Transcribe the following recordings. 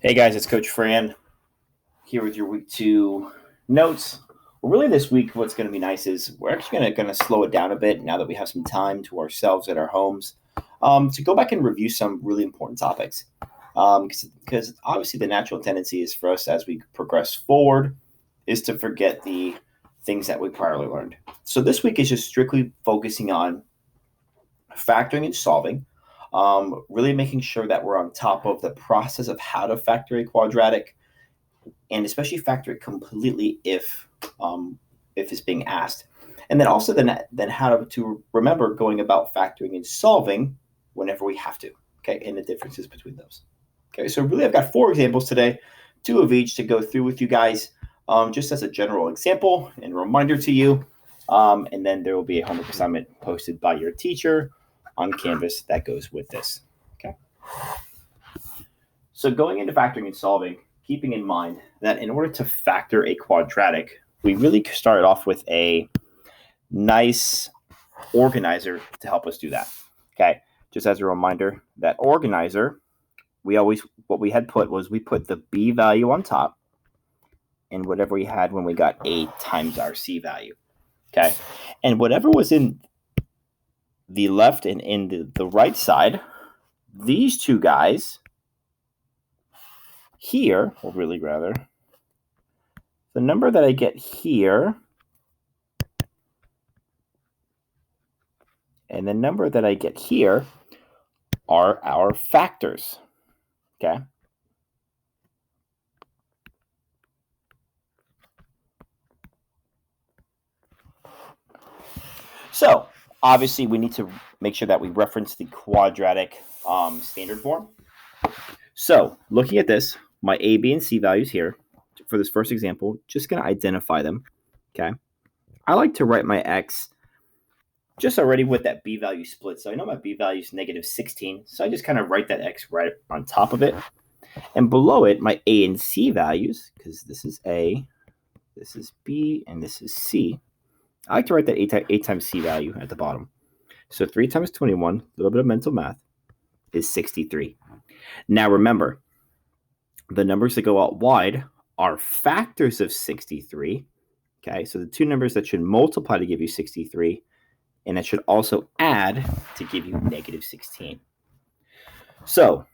Hey guys, it's Coach Fran here with your week 2 notes. Well, really, this week, what's going to be nice is we're actually going to slow it down a bit now that we have some time to ourselves at our homes to go back and review some really important topics. Because obviously, the natural tendency is for us as we progress forward is to forget the things that we priorly learned. So this week is just strictly focusing on factoring and solving, really making sure that we're on top of the process of how to factor a quadratic, and especially factor it completely if it's being asked, and then also then how to remember going about factoring and solving whenever we have to. Okay, and the differences between those. Okay, so really I've got 4 examples today, 2 of each to go through with you guys, just as a general example and reminder to you. And then there will be a homework assignment posted by your teacher on Canvas that goes with this. Okay. So going into factoring and solving, keeping in mind that in order to factor a quadratic, we really started off with a nice organizer to help us do that. Okay. Just as a reminder, that organizer, what we had put was we put the B value on top and whatever we had when we got A times our C value. Okay. And whatever was in the left and in the right side, these two guys here, or really rather, the number that I get here and the number that I get here are our factors. Okay. So obviously we need to make sure that we reference the quadratic standard form. So looking at this, my A, B, and C values here for this first example, just going to identify them. Okay. I like to write my X just already with that B value split. So I know my B value is negative 16. So I just kind of write that X right on top of it. And below it, my A and C values, because this is A, this is B, and this is C. I like to write that A times C value at the bottom. So 3 times 21, a little bit of mental math, is 63. Now remember, the numbers that go out wide are factors of 63. Okay, so the two numbers that should multiply to give you 63, and that should also add to give you negative 16. So,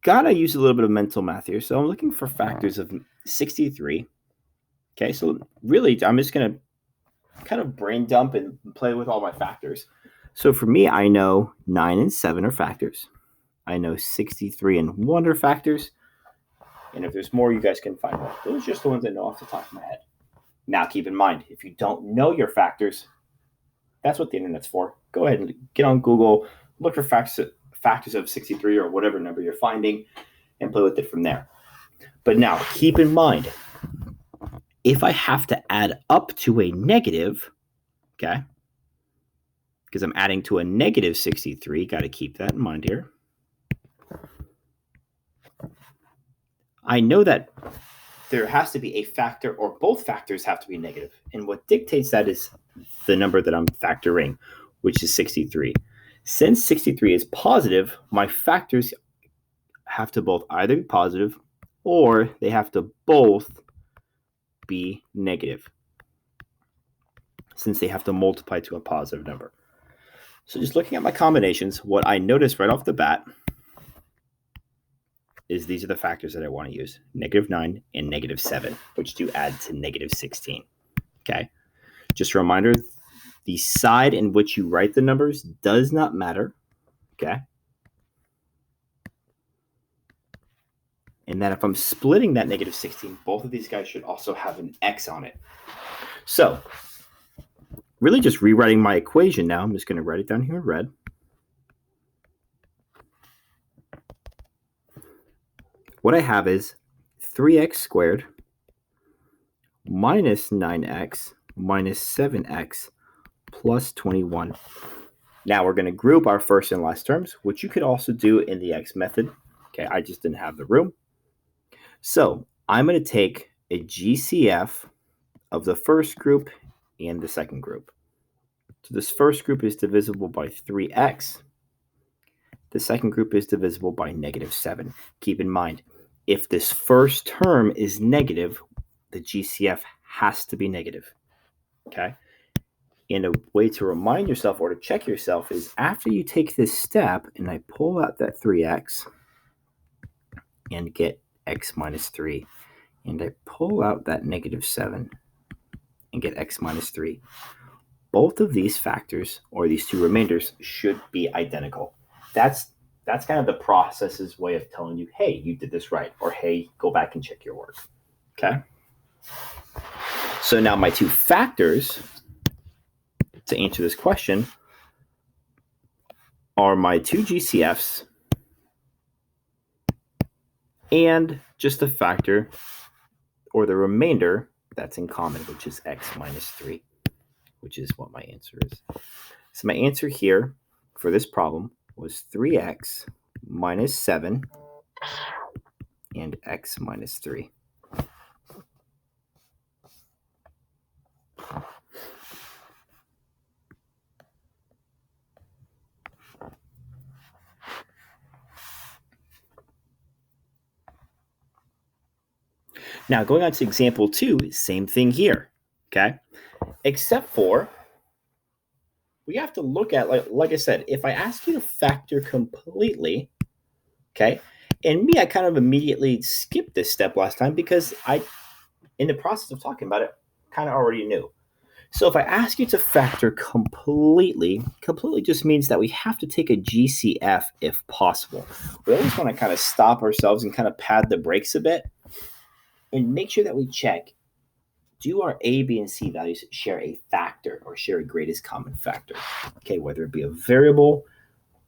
gotta use a little bit of mental math here. So I'm looking for factors of 63. Okay, so really, I'm just going to kind of brain dump and play with all my factors. So for me, I know 9 and 7 are factors. I know 63 and 1 are factors. And if there's more, you guys can find out. Those are just the ones I know off the top of my head. Now, keep in mind, if you don't know your factors, that's what the internet's for. Go ahead and get on Google, look for factors of 63 or whatever number you're finding, and play with it from there. But now, keep in mind, if I have to add up to a negative, okay, because I'm adding to a negative 63, got to keep that in mind here. I know that there has to be a factor, or both factors have to be negative. And what dictates that is the number that I'm factoring, which is 63. Since 63 is positive, my factors have to both either be positive or they have to both be negative, since they have to multiply to a positive number. So just looking at my combinations, what I notice right off the bat is these are the factors that I want to use: negative 9 and negative 7, which do add to negative 16. Okay. Just a reminder, the side in which you write the numbers does not matter. Okay. And that if I'm splitting that negative 16, both of these guys should also have an X on it. So really just rewriting my equation now. I'm just going to write it down here in red. What I have is 3x squared minus 9x minus 7x plus 21. Now we're going to group our first and last terms, which you could also do in the X method. Okay, I just didn't have the room. So I'm going to take a GCF of the first group and the second group. So this first group is divisible by 3x. The second group is divisible by -7. Keep in mind, if this first term is negative, the GCF has to be negative. Okay? And a way to remind yourself or to check yourself is after you take this step and I pull out that 3x and get x minus 3, and I pull out that -7 and get x minus 3, both of these factors or these two remainders should be identical. That's kind of the process's way of telling you, hey, you did this right, or hey, go back and check your work. Okay? So now my two factors to answer this question are my two GCFs and just the factor or the remainder that's in common, which is x minus 3, which is what my answer is. So my answer here for this problem was 3x minus 7 and x minus 3. Now, going on to example 2, same thing here, okay? Except for we have to look at, like I said, if I ask you to factor completely, okay, and me, I kind of immediately skipped this step last time because I, in the process of talking about it, kind of already knew. So if I ask you to factor completely just means that we have to take a GCF if possible. We always want to kind of stop ourselves and kind of pad the brakes a bit and make sure that we check, do our A, B, and C values share a factor or share a greatest common factor? Okay, whether it be a variable,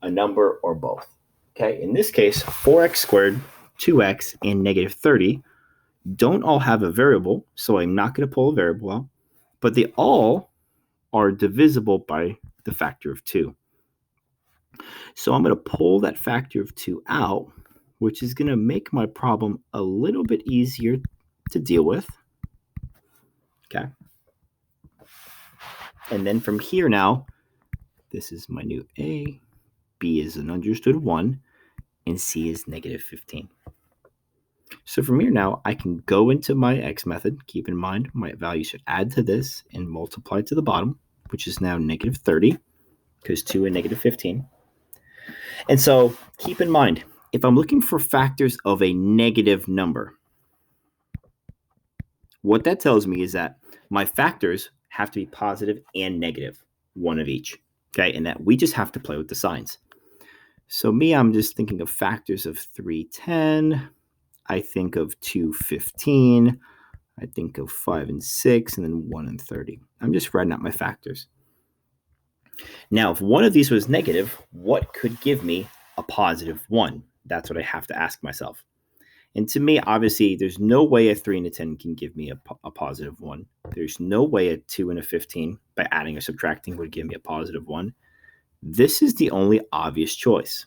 a number, or both. Okay, in this case, 4x squared, 2x, and -30 don't all have a variable, so I'm not going to pull a variable out, but they all are divisible by the factor of 2. So I'm going to pull that factor of 2 out, which is going to make my problem a little bit easier to deal with. Okay. And then from here now, this is my new A, B is an understood 1, and C is -15. So from here now, I can go into my x method. Keep in mind, my value should add to this and multiply to the bottom, which is now -30, because 2 and -15. And so keep in mind, if I'm looking for factors of a negative number, what that tells me is that my factors have to be positive and negative, one of each. Okay, and that we just have to play with the signs. So me, I'm just thinking of factors of 310. I think of 215. I think of 5 and 6, and then 1 and 30. I'm just writing out my factors. Now, if one of these was negative, what could give me a positive 1? That's what I have to ask myself. And to me, obviously, there's no way a 3 and a 10 can give me a positive 1. There's no way a 2 and a 15, by adding or subtracting, would give me a positive 1. This is the only obvious choice.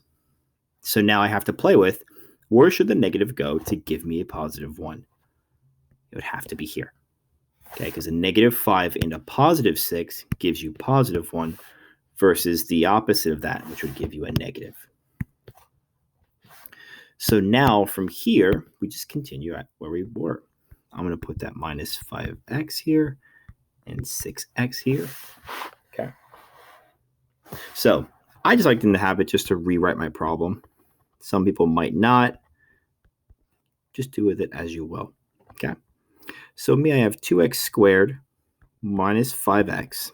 So now I have to play with, where should the negative go to give me a positive 1? It would have to be here. Okay, because a -5 and a positive 6 gives you positive 1 versus the opposite of that, which would give you a negative. So now from here, we just continue at where we were. I'm going to put that -5x here and 6x here. Okay. So I just like in the habit just to rewrite my problem. Some people might not. Just do with it as you will. Okay. So me, I have 2x squared minus 5x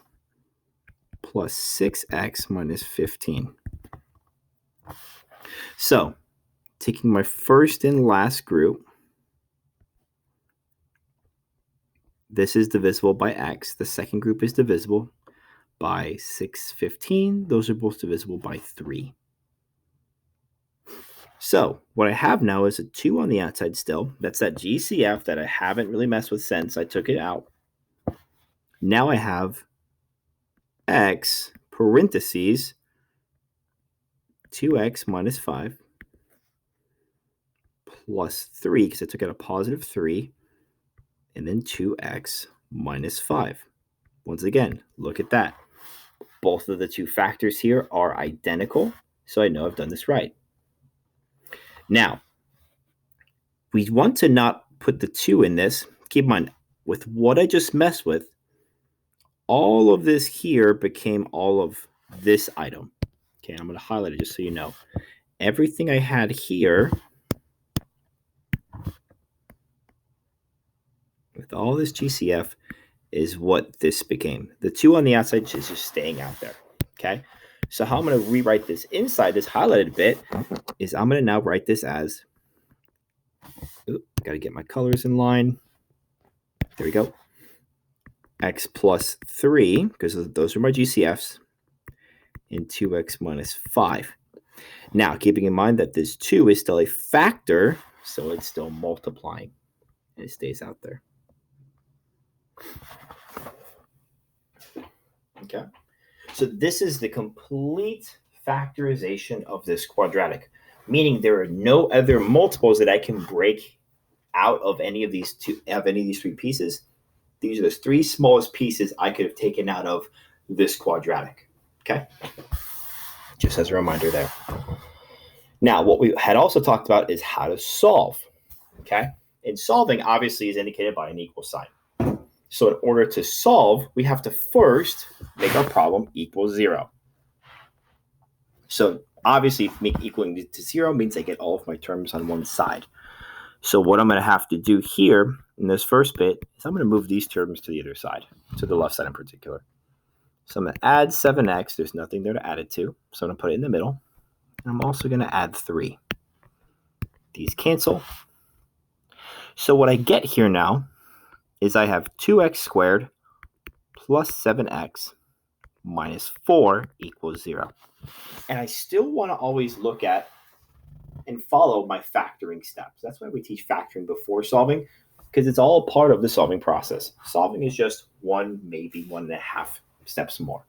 plus 6x minus 15. So taking my first and last group, this is divisible by x. The second group is divisible by 615. Those are both divisible by 3. So what I have now is a 2 on the outside still. That's that GCF that I haven't really messed with since I took it out. Now I have x parentheses 2x minus 5 plus 3, because I took out a positive 3, and then 2x minus 5. Once again, look at that. Both of the two factors here are identical. So I know I've done this right. Now, we want to not put the 2 in this. Keep in mind, with what I just messed with, all of this here became all of this item. Okay, I'm going to highlight it just so you know. Everything I had here, with all this GCF, is what this became. The 2 on the outside is just staying out there. Okay, so how I'm going to rewrite this inside this highlighted bit is I'm going to now write this as, got to get my colors in line. There we go. X plus 3, because those are my GCFs, and 2x minus 5. Now, keeping in mind that this 2 is still a factor, so it's still multiplying. It stays out there. Okay. So this is the complete factorization of this quadratic, meaning there are no other multiples that I can break out of any of these 3 pieces. These are the 3 smallest pieces I could have taken out of this quadratic. Okay. Just as a reminder there. Now, what we had also talked about is how to solve. Okay. And solving obviously is indicated by an equal sign. So in order to solve, we have to first make our problem equal 0. So obviously equaling to 0 means I get all of my terms on one side. So what I'm going to have to do here in this first bit is I'm going to move these terms to the other side, to the left side in particular. So I'm going to add 7x. There's nothing there to add it to. So I'm going to put it in the middle. And I'm also going to add 3. These cancel. So what I get here now is I have 2x squared plus 7x minus 4 equals 0. And I still want to always look at and follow my factoring steps. That's why we teach factoring before solving, because it's all part of the solving process. Solving is just 1, maybe 1.5 steps more.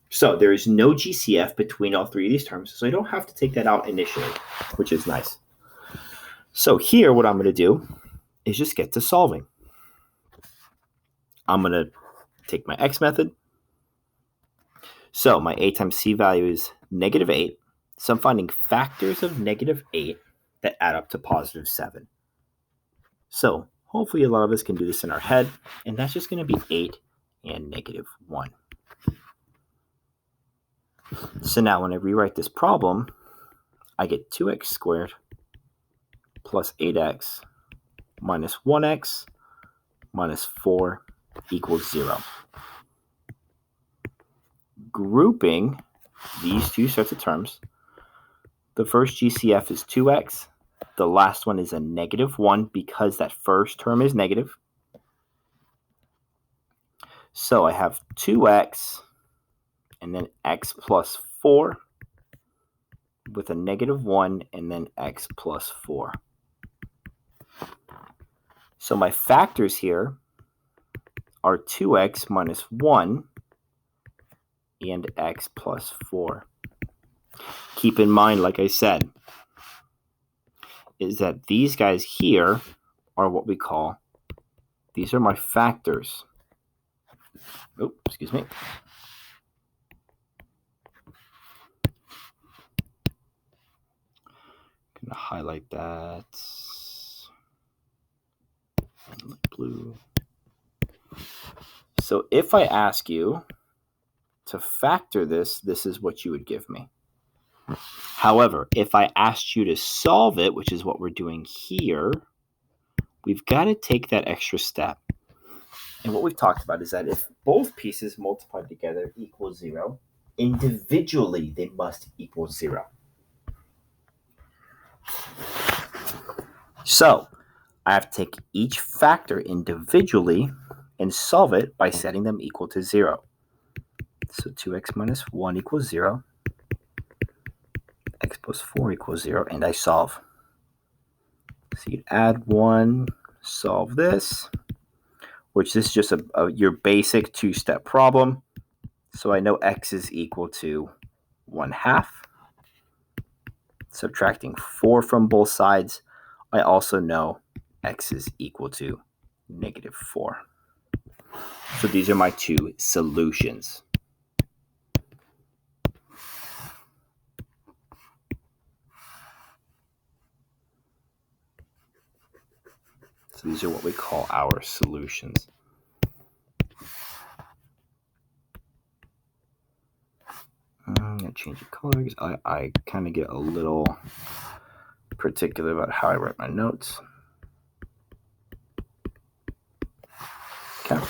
So there is no GCF between all 3 of these terms, so I don't have to take that out initially, which is nice. So here, what I'm going to do is just get to solving. I'm going to take my x method. So my a times c value is -8. So I'm finding factors of -8 that add up to +7. So hopefully a lot of us can do this in our head, and that's just going to be 8 and -1. So now when I rewrite this problem, I get 2x squared plus 8x minus 1x minus 4 equals 0. Grouping these 2 sets of terms, the first GCF is 2x. The last one is a -1 because that first term is negative. So I have 2x and then x plus 4 with a -1 and then x plus 4. So my factors here are 2x minus 1 and x plus 4. Keep in mind, like I said, is that these guys here are what we call, these are my factors. Oh, excuse me. Gonna highlight that. Blue. So if I ask you to factor this, this is what you would give me. However, if I asked you to solve it, which is what we're doing here, we've got to take that extra step. And what we've talked about is that if both pieces multiplied together equal 0, individually they must equal 0. So I have to take each factor individually and solve it by setting them equal to 0. So 2x minus 1 equals 0. X plus 4 equals 0, and I solve. So you add 1, solve this, which is just your basic 2-step problem. So I know x is equal to 1/2. Subtracting 4 from both sides, I also know x is equal to -4. So these are my 2 solutions. So these are what we call our solutions. I'm going to change the colors. I kind of get a little particular about how I write my notes. Okay.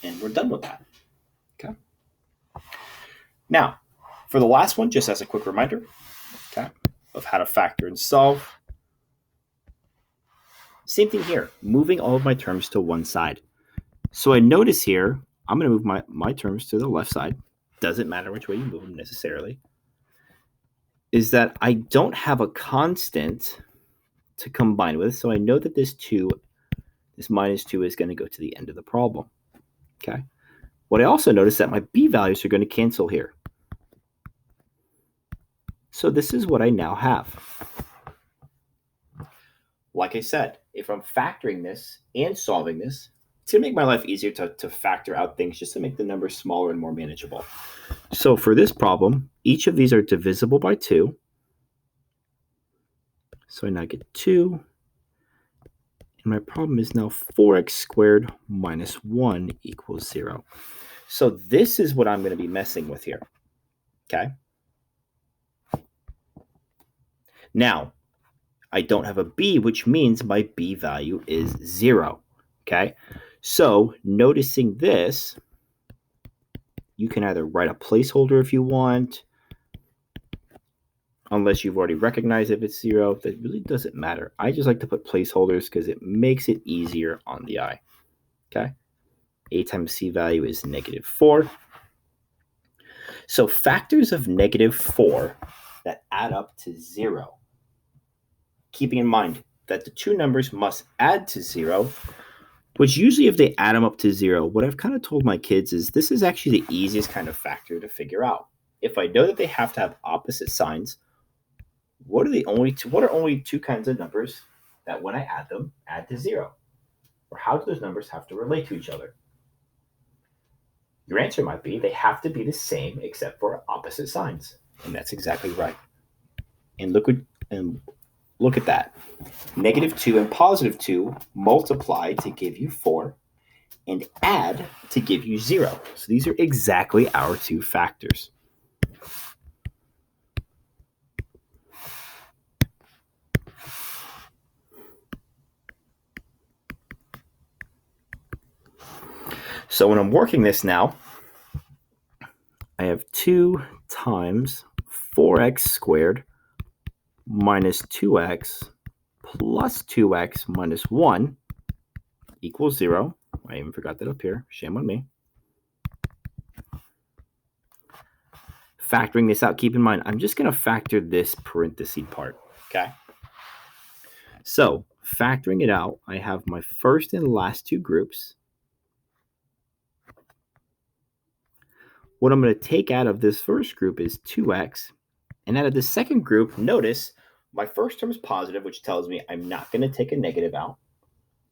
And we're done with that. Okay. Now, for the last one, just as a quick reminder, okay, of how to factor and solve. Same thing here, moving all of my terms to one side. So I notice here, I'm going to move my terms to the left side. Doesn't matter which way you move them necessarily. Is that I don't have a constant to combine with. So I know that this minus 2 is going to go to the end of the problem. Okay. What I also notice that my b values are going to cancel here. So this is what I now have. Like I said, if I'm factoring this and solving this, it's going to make my life easier to factor out things just to make the numbers smaller and more manageable. So for this problem, each of these are divisible by 2. So I now get 2. And my problem is now 4x squared minus 1 equals 0. So this is what I'm going to be messing with here. Okay. Now, I don't have a b, which means my b value is 0. Okay. So noticing this, you can either write a placeholder if you want, unless you've already recognized if it's 0. That really doesn't matter. I just like to put placeholders because it makes it easier on the eye. Okay. A times c value is -4. So factors of -4 that add up to 0. Keeping in mind that the two numbers must add to 0, which usually if they add them up to 0, what I've kind of told my kids is this is actually the easiest kind of factor to figure out. If I know that they have to have opposite signs, what are only two kinds of numbers that when I add them, add to 0? Or how do those numbers have to relate to each other? Your answer might be they have to be the same except for opposite signs. And that's exactly right. And look at that. -2 and +2 multiply to give you 4 and add to give you 0. So these are exactly our two factors. So when I'm working this now, I have 2 times 4x squared minus 2x plus 2x minus 1 equals 0. I even forgot that up here. Shame on me. Factoring this out, keep in mind, I'm just going to factor this parenthesis part, okay? So factoring it out, I have my first and last two groups. What I'm going to take out of this first group is 2x. And out of the second group, notice my first term is positive, which tells me I'm not going to take a negative out.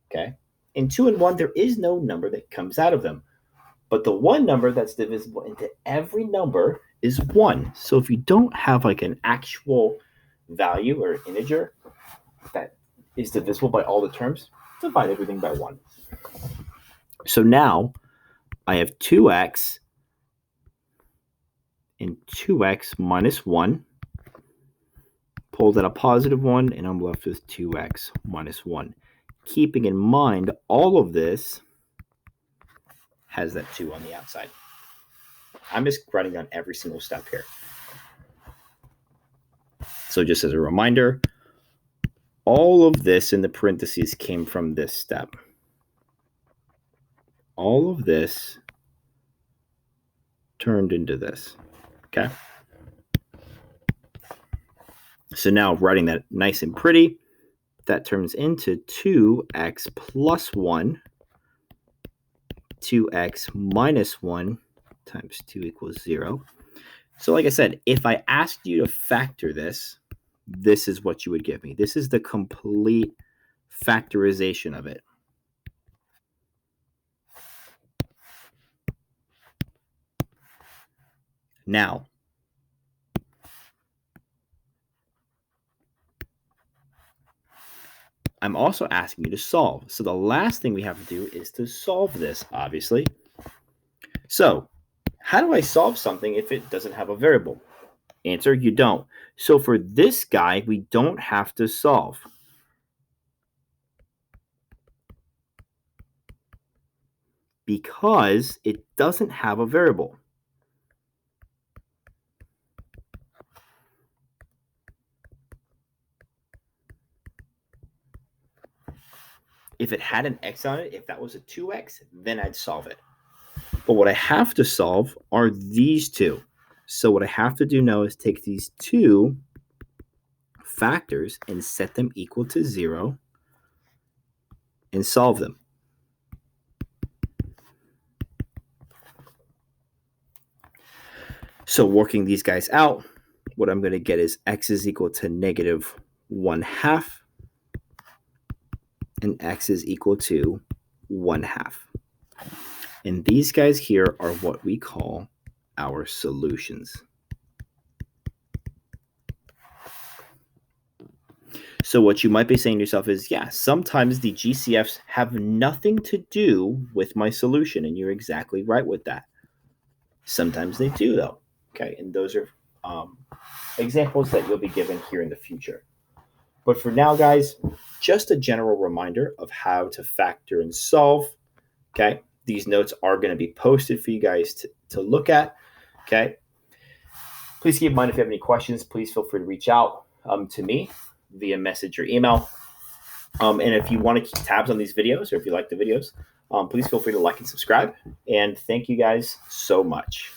Okay. In 2 and 1, there is no number that comes out of them. But the one number that's divisible into every number is 1. So if you don't have like an actual value or integer that is divisible by all the terms, divide everything by 1. So now I have 2x and 2x minus 1. Pull that a positive 1, and I'm left with 2x minus 1. Keeping in mind, all of this has that 2 on the outside. I'm just writing down every single step here. So just as a reminder, all of this in the parentheses came from this step. All of this turned into this. Okay? So now writing that nice and pretty, that turns into 2x plus 1, 2x minus 1 times 2 equals 0. So like I said, if I asked you to factor this, this is what you would give me. This is the complete factorization of it. Now, I'm also asking you to solve. So the last thing we have to do is to solve this, obviously. So how do I solve something if it doesn't have a variable? Answer, you don't. So for this guy, we don't have to solve. Because it doesn't have a variable. If it had an x on it, if that was a 2x, then I'd solve it. But what I have to solve are these two. So what I have to do now is take these two factors and set them equal to 0 and solve them. So working these guys out, what I'm going to get is x is equal to negative 1/2 and x is equal to 1/2. And these guys here are what we call our solutions. So what you might be saying to yourself is, yeah, sometimes the GCFs have nothing to do with my solution, and you're exactly right with that. Sometimes they do, though. Okay, and those are examples that you'll be given here in the future. But for now, guys, just a general reminder of how to factor and solve. Okay, these notes are going to be posted for you guys to look at. Okay, please keep in mind if you have any questions, please feel free to reach out to me via message or email. And if you want to keep tabs on these videos or if you like the videos, please feel free to like and subscribe. And thank you guys so much.